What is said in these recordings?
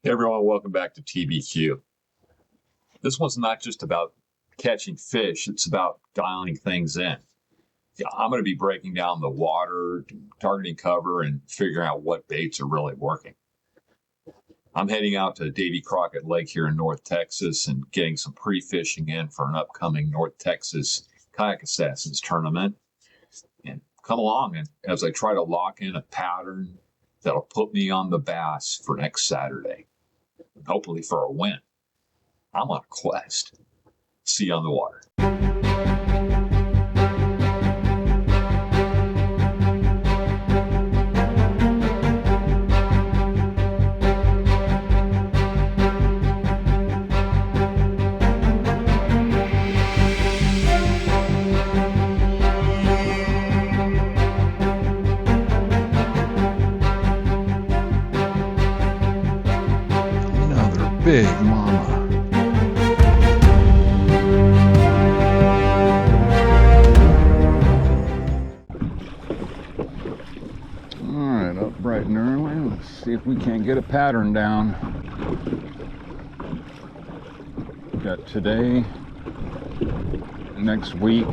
Hey everyone, welcome back to TBQ. This one's not just about catching fish, it's about dialing things in. Yeah, I'm going to be breaking down the water, targeting cover, and figuring out what baits are really working. I'm heading out to Davey Crockett Lake here in North Texas and getting some pre-fishing in for an upcoming North Texas Kayak Assassins tournament. And come along and as I try to lock in a pattern that'll put me on the bass for next Saturday, hopefully for a win. I'm on a quest. See you on the water. Another big mama. Alright, up bright and early. Let's see if we can't get a pattern down. We've got today, next week,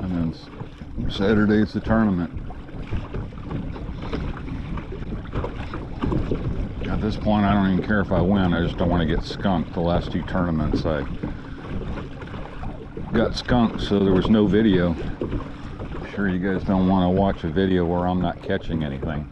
and then Saturday's the tournament. At this point, I don't even care if I win. I just don't want to get skunked. The last two tournaments, I got skunked, so there was no video. I'm sure you guys don't want to watch a video where I'm not catching anything.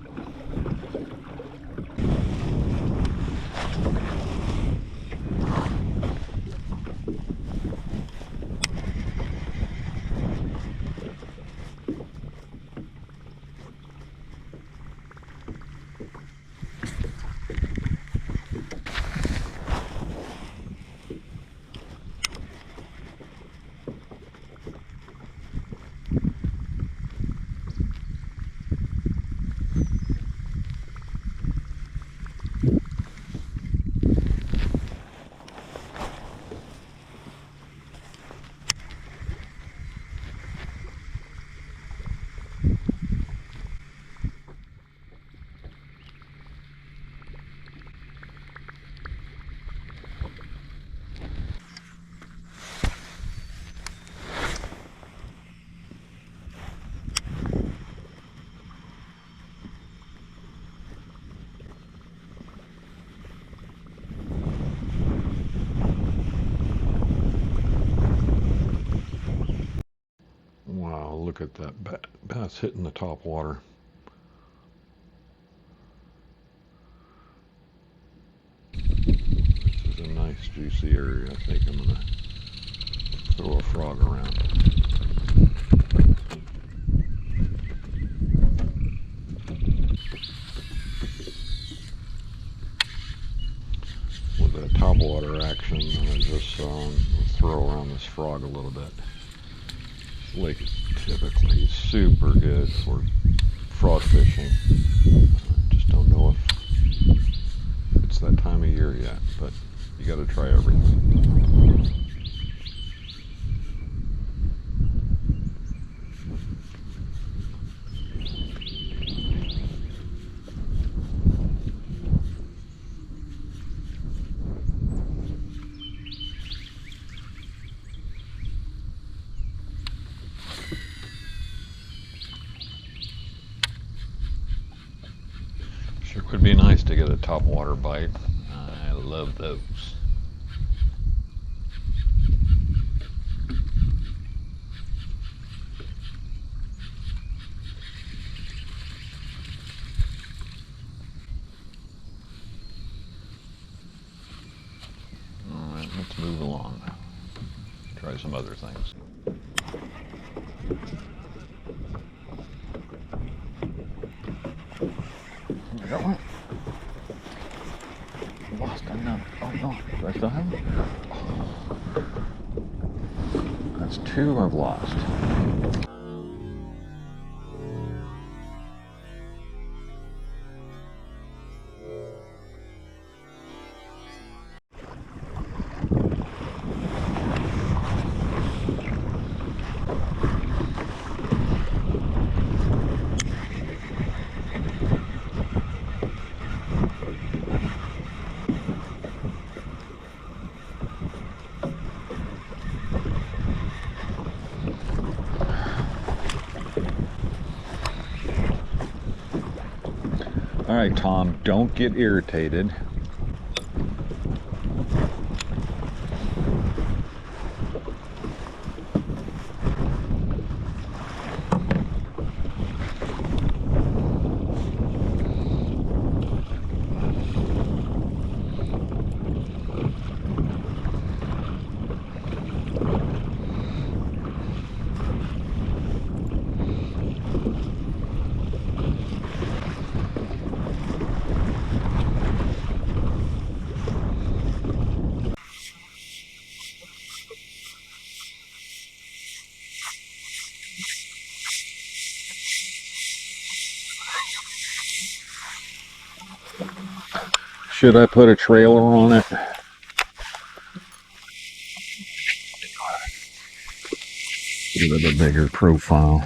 Wow, look at that bass hitting the top water. This is a nice juicy area. I think I'm gonna throw a frog around. With that top water action, I just throw around this frog a little bit. This lake is typically super good for frog fishing. Just don't know if it's that time of year yet, but you got to try everything. Sure would be nice to get a topwater bite. I love those. Alright, let's move along. Try some other things. I got one. Lost another. Oh no, do I still have one? Oh. That's two I've lost. All right, Tom, don't get irritated. Should I put a trailer on it? Give it a bigger profile.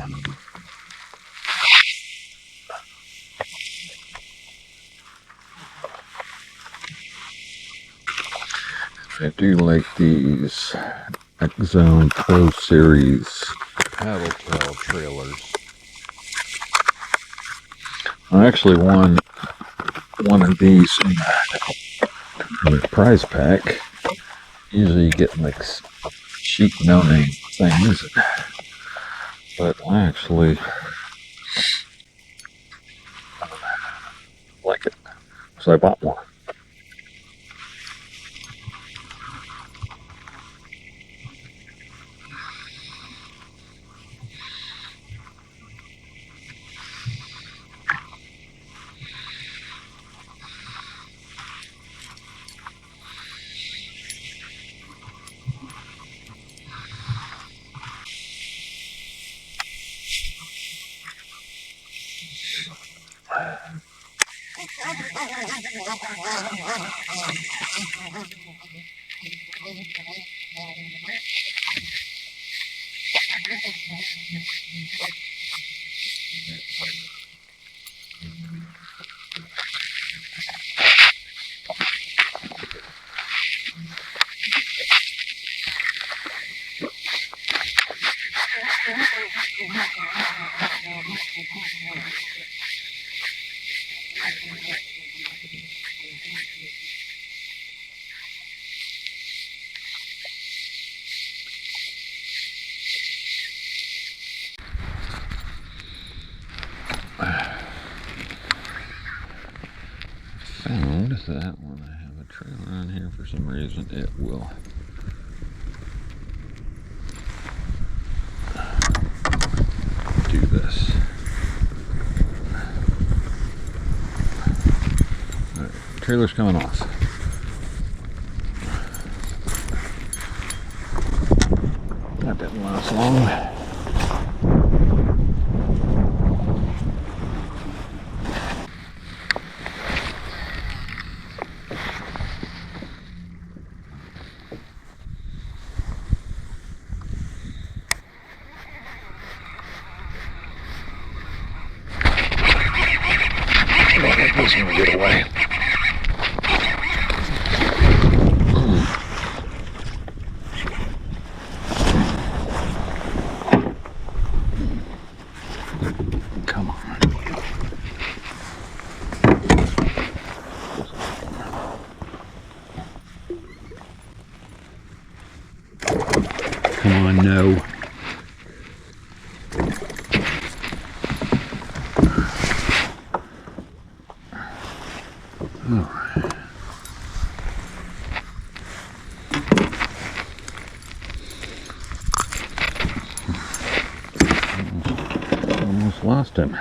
I do like these X-Zone Pro Series paddle tail trailers. I actually won one of these in the prize pack. Usually you get like cheap no-name things, but I actually like it, so I bought one. Found that when I have a trailer on here for some reason it will do this. Alright, trailer's coming off. That didn't last long. He's gonna get away. Come on. Come on, no. Almost lost him.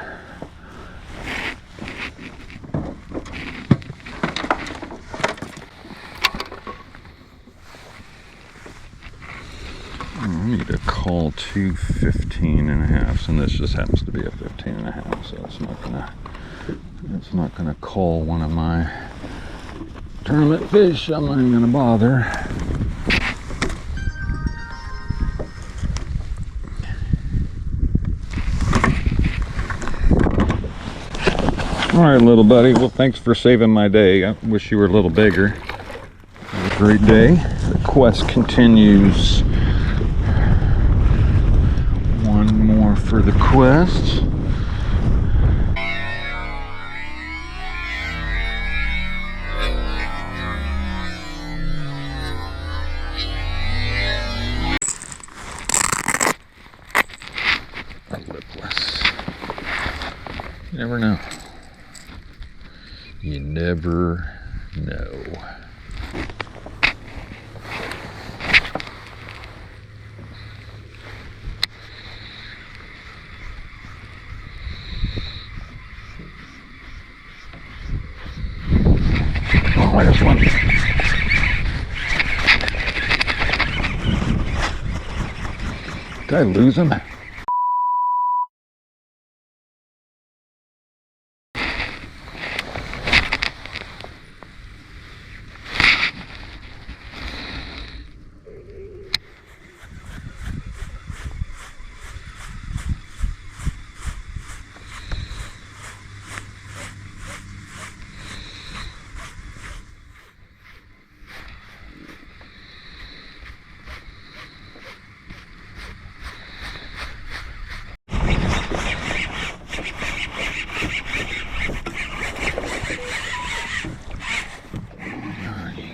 I need to call two 15.5s, and this just happens to be a 15.5, so it's not gonna call one of my tournament fish. I'm not even gonna bother. All right, little buddy. Well, thanks for saving my day. I wish you were a little bigger. Have a great day. The quest continues. One more for the quest. never know. You never know. Oh, there's one. Did I lose him?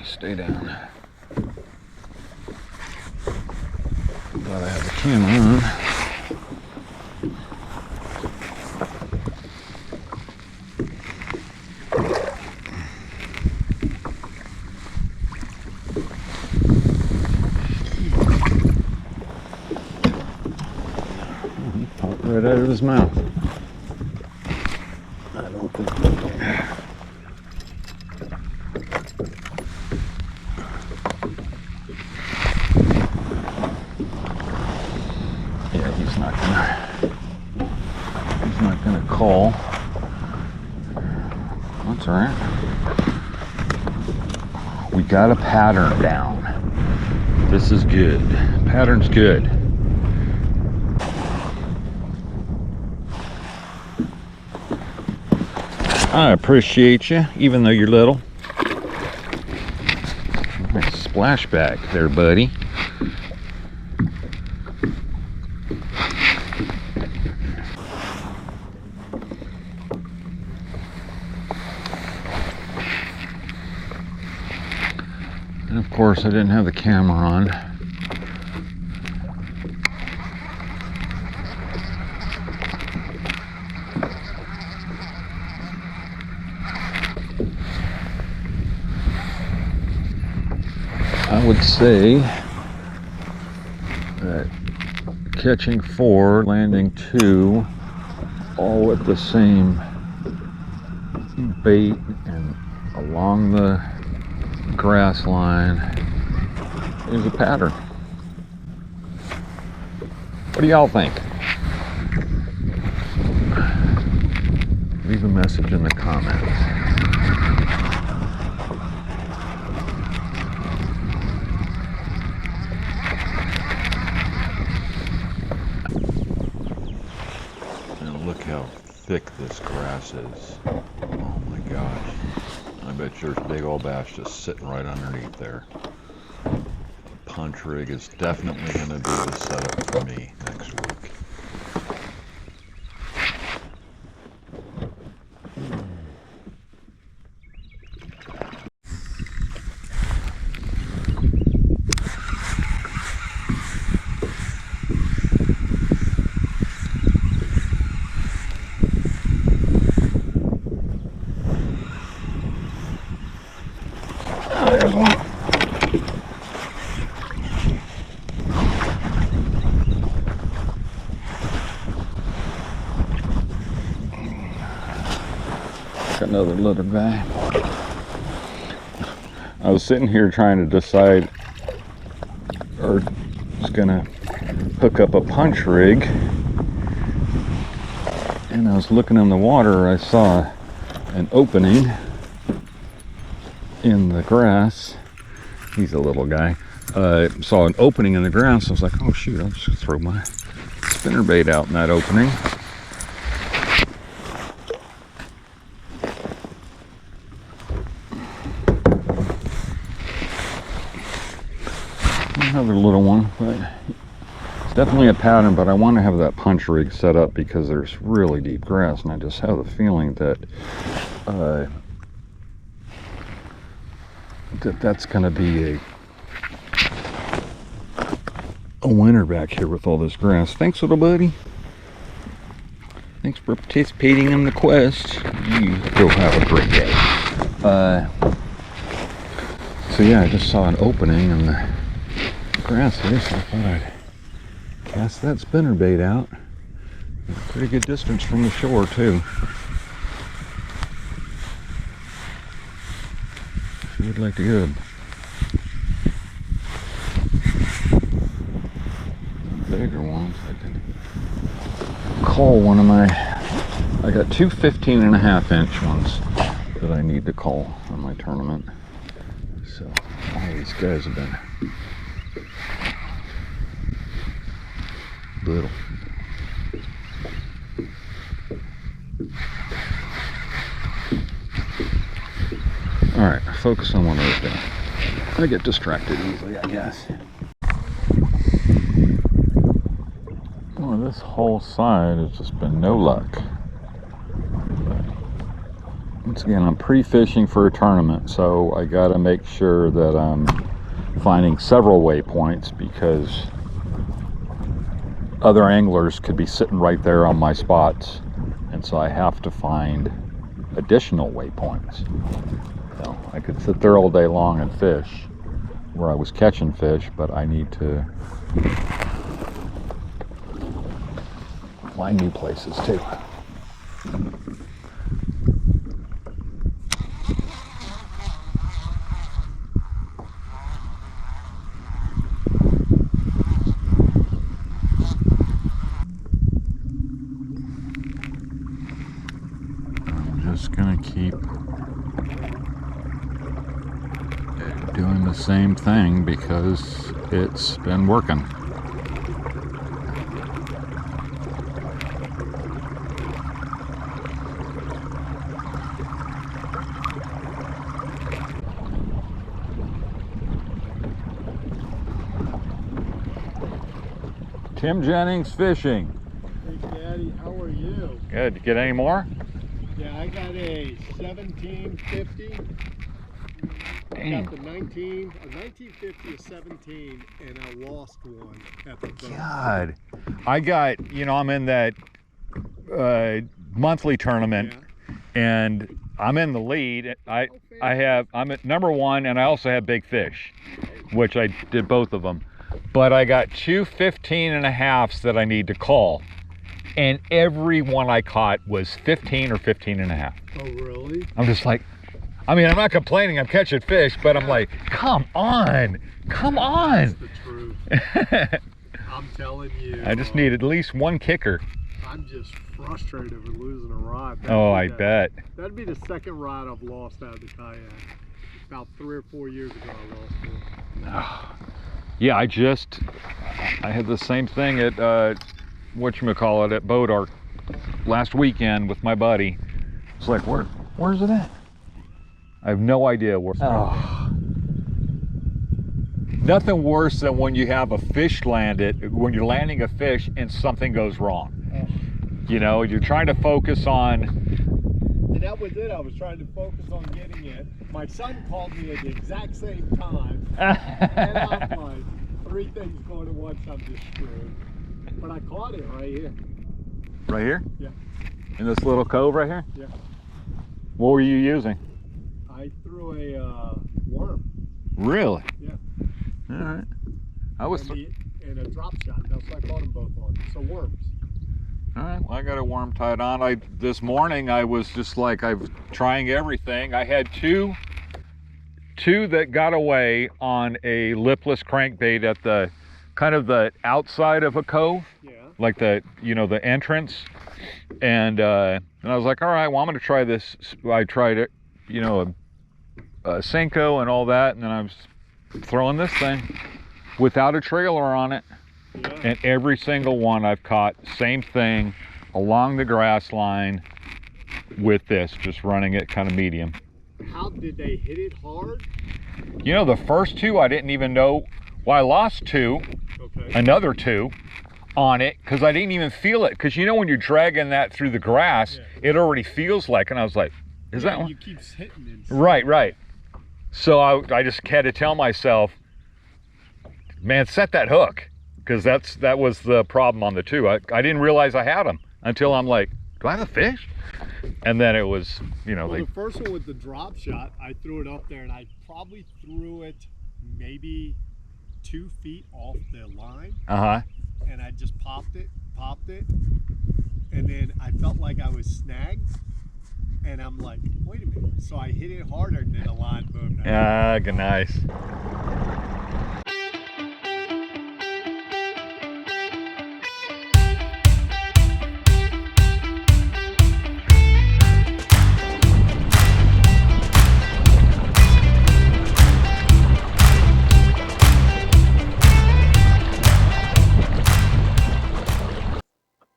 Stay down. Glad I have the camera on. He popped right out of his mouth. I don't think. He's not gonna call. That's all right. We got a pattern down. This is good. Pattern's good. I appreciate you, even though you're little. Nice splashback there, buddy. And of course, I didn't have the camera on. I would say that catching 4, landing 2, all with the same bait and along the grass line is a pattern. What do y'all think? Leave a message in the comments. Now look how thick this grass is. Oh my gosh. I bet there's a big old bass just sitting right underneath there. Punch rig is definitely going to be the setup for me next week. There's one. Another little guy. I was sitting here trying to decide, or just gonna hook up a punch rig, and I was looking in the water. I saw an opening in the grass. He's a little guy. Saw an opening in the grass. I was like, oh shoot, I'll just throw my spinnerbait out in that opening. Another little one, but it's definitely a pattern. But I want to have that punch rig set up because there's really deep grass, and I just have the feeling that that's going to be a winner back here with all this grass. Thanks, little buddy. Thanks for participating in the quest. You go have a great day. So yeah, I just saw an opening in the grass here, so I thought I'd cast that spinnerbait out. Pretty good distance from the shore too. If you would like to get a bigger ones, I could call one of my, I got two 15.5-inch ones that I need to call on my tournament. So all these guys have been little. All right, focus on one of those down. I get distracted easily, I guess. Well, this whole side has just been no luck. But once again, I'm pre-fishing for a tournament, so I gotta make sure that I'm finding several waypoints because other anglers could be sitting right there on my spots, and so I have to find additional waypoints. So I could sit there all day long and fish where I was catching fish, but I need to find new places too. I'm just gonna keep doing the same thing because it's been working. Tim Jennings fishing. Hey Daddy, how are you? Good. You get any more? Yeah, I got a 1750. I Dang. got the 1950 of 17, and I lost one at the boat. God. I got, I'm in that monthly tournament, and I'm in the lead. I'm at number 1, and I also have big fish, which I did both of them. But I got two 15.5s that I need to call, and every one I caught was 15 or 15.5. Oh, really? I'm just like, I'm not complaining, I'm catching fish, but I'm like, come on. That's the truth. I'm telling you. I just need at least one kicker. I'm just frustrated with losing a rod. I bet. That'd be the second rod I've lost out of the kayak. About 3 or 4 years ago, I lost one. Yeah, I had the same thing at, at Boat Arc last weekend with my buddy. It's like, where's it at? I have no idea where. Nothing worse than when you have a fish when you're landing a fish and something goes wrong. You're trying to focus on. And that was it. I was trying to focus on getting it. My son called me at the exact same time. And I'm like, 3 things going at once, I'm just screwed. But I caught it right here. Right here? Yeah. In this little cove right here? Yeah. What were you using? I threw a worm. Really? Yeah. All right. I was. And a drop shot. That's what I caught them both on. So worms. All right. Well, I got a worm tied on. This morning I was just like I was trying everything. I had two that got away on a lipless crankbait at the kind of the outside of a cove. Yeah. Like the entrance. And I was like, all right, well, I'm going to try this. I tried it, a Senko and all that, and then I was throwing this thing without a trailer on it. Yeah. And every single one I've caught, same thing, along the grass line with this, just running it kind of medium. How did they hit it hard? The first 2 I didn't even know. Well, I lost 2, another 2 on it, because I didn't even feel it. Because when you're dragging that through the grass, it already feels like, and I was like, is that one? You keep hitting it. Right. So I just had to tell myself, man, set that hook. Because that was the problem on the 2. I didn't realize I had them until I'm like, do I have a fish? And then it was, you know, Well, the first one with the drop shot, I threw it up there and I probably threw it maybe 2 feet off the line. And I just popped it, and then I felt like I was snagged, and I'm like, wait a minute. So I hit it harder, and then the line moved. Nice.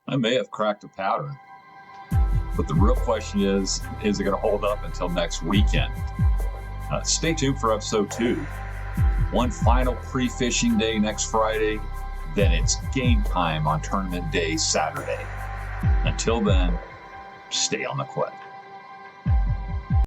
I may have cracked a pattern, but the real question is it going to hold up until next weekend? Stay tuned for episode 2. One final pre-fishing day next Friday, then it's game time on tournament day Saturday. Until then, stay on the quest.